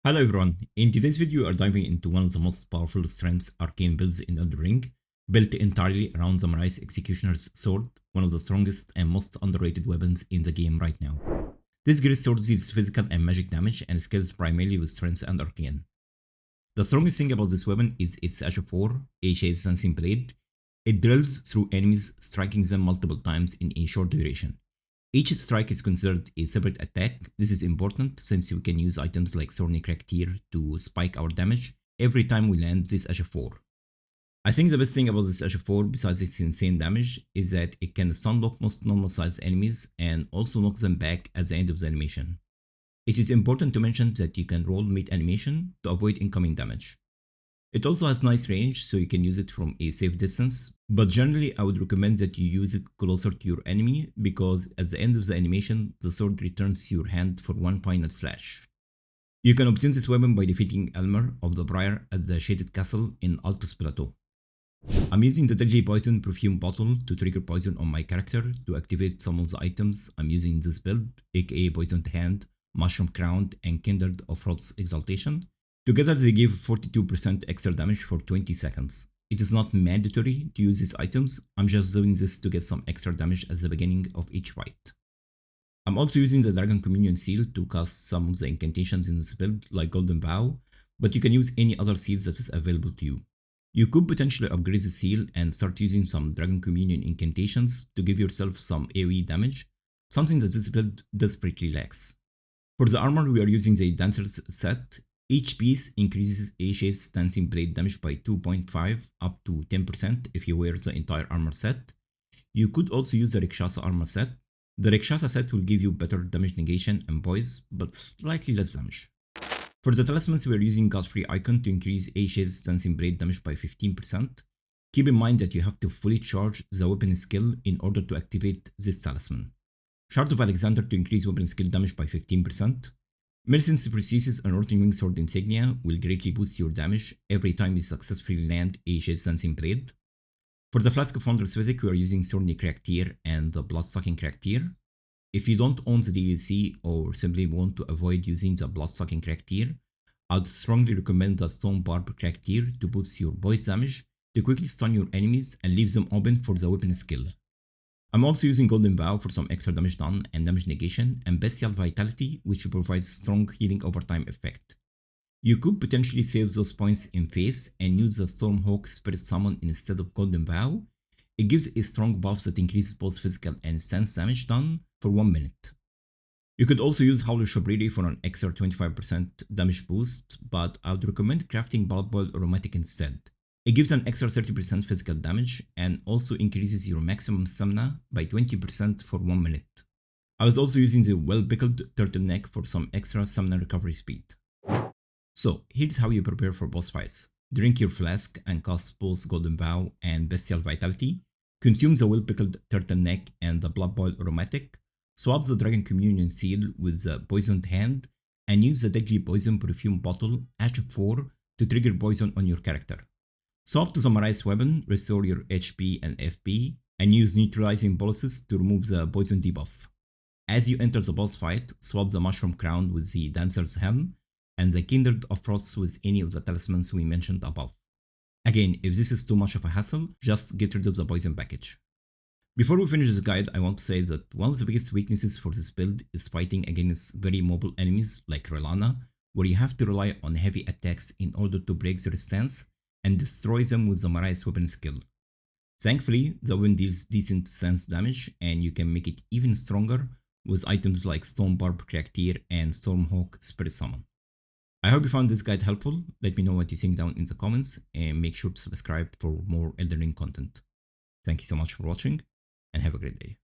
Hello everyone, in today's video we are diving into one of the most powerful strengths Arcane builds in Elden Ring, built entirely around the Marais Executioner's Sword, one of the strongest and most underrated weapons in the game right now. This great sword deals physical and magic damage and scales primarily with strength and arcane. The strongest thing about this weapon is its H4, Eochaid sensing blade. It drills through enemies, striking them multiple times in a short duration. Each strike is considered a separate attack. This is important since we can use items like Thorny Cracked Tear to spike our damage every time we land this H4. I think the best thing about this H4 besides its insane damage is that it can stunlock most normal sized enemies and also knock them back at the end of the animation. It is important to mention that you can roll mid animation to avoid incoming damage. It also has nice range, so you can use it from a safe distance, but generally I would recommend that you use it closer to your enemy because at the end of the animation, the sword returns to your hand for one final slash. You can obtain this weapon by defeating Elmer of the Briar at the Shaded Castle in Altus Plateau. I'm using the Deadly Poison Perfume Bottle to trigger poison on my character to activate some of the items I'm using in this build, aka Poisoned Hand, Mushroom Crown, and Kindred of Wrath's Exaltation. Together they give 42% extra damage for 20 seconds. It is not mandatory to use these items, I'm just doing this to get some extra damage at the beginning of each fight. I'm also using the Dragon Communion Seal to cast some of the incantations in this build like Golden Vow, but you can use any other seals that is available to you. You could potentially upgrade the seal and start using some Dragon Communion incantations to give yourself some AoE damage, something that this build desperately lacks. For the armor we are using the Dancer's set. Each piece increases Eochaid's dancing blade damage by 2.5 up to 10% if you wear the entire armor set. You could also use the Rakshasa armor set. The Rakshasa set will give you better damage negation and poise, but slightly less damage. For the Talismans we are using Godfrey Icon to increase Eochaid's dancing blade damage by 15%. Keep in mind that you have to fully charge the weapon skill in order to activate this talisman. Shard of Alexander to increase weapon skill damage by 15%. Millicent's Prosthesis and Winged Sword Insignia will greatly boost your damage every time you successfully land Eochaid's dancing blade. For the Flask of Wondrous Physic we are using Thorny Cracked Tear and the Blood-Sucking Cracked Tear. If you don't own the DLC or simply want to avoid using the Blood-Sucking Cracked Tear, I'd strongly recommend the Stone Barb Cracked Tear to boost your poise damage, to quickly stun your enemies and leave them open for the weapon skill. I'm also using Golden Vow for some extra damage done and damage negation, and Bestial Vitality which provides strong healing over time effect. You could potentially save those points in face and use the Stormhawk Spirit Summon instead of Golden Vow. It gives a strong buff that increases both physical and stance damage done for 1 minute. You could also use Hoarah Loux for an extra 25% damage boost, but I would recommend crafting Blood Boil Aromatic instead. It gives an extra 30% physical damage and also increases your maximum stamina by 20% for 1 minute. I was also using the well-pickled turtleneck for some extra stamina recovery speed. So here's how you prepare for boss fights. Drink your flask and cast both Golden Vow and Bestial Vitality. Consume the well-pickled turtleneck and the Blood Boil Aromatic. Swap the Dragon Communion Seal with the Poisoned Hand and use the Deadly Poison Perfume Bottle H4 to trigger poison on your character. Swap to the Marais weapon, restore your HP and FP, and use Neutralizing Boluses to remove the poison debuff. As you enter the boss fight, swap the Mushroom Crown with the Dancer's Helm, and the Kindred of Wraths with any of the talismans we mentioned above. Again, if this is too much of a hassle, just get rid of the poison package. Before we finish this guide, I want to say that one of the biggest weaknesses for this build is fighting against very mobile enemies like Rellana, where you have to rely on heavy attacks in order to break their stance and destroy them with the Marais weapon skill. Thankfully, the weapon deals decent stance damage and you can make it even stronger with items like Stone Barb Cracked Tear and Stormhawk Spirit Summon. I hope you found this guide helpful. Let me know what you think down in the comments and make sure to subscribe for more Elden Ring content. Thank you so much for watching and have a great day.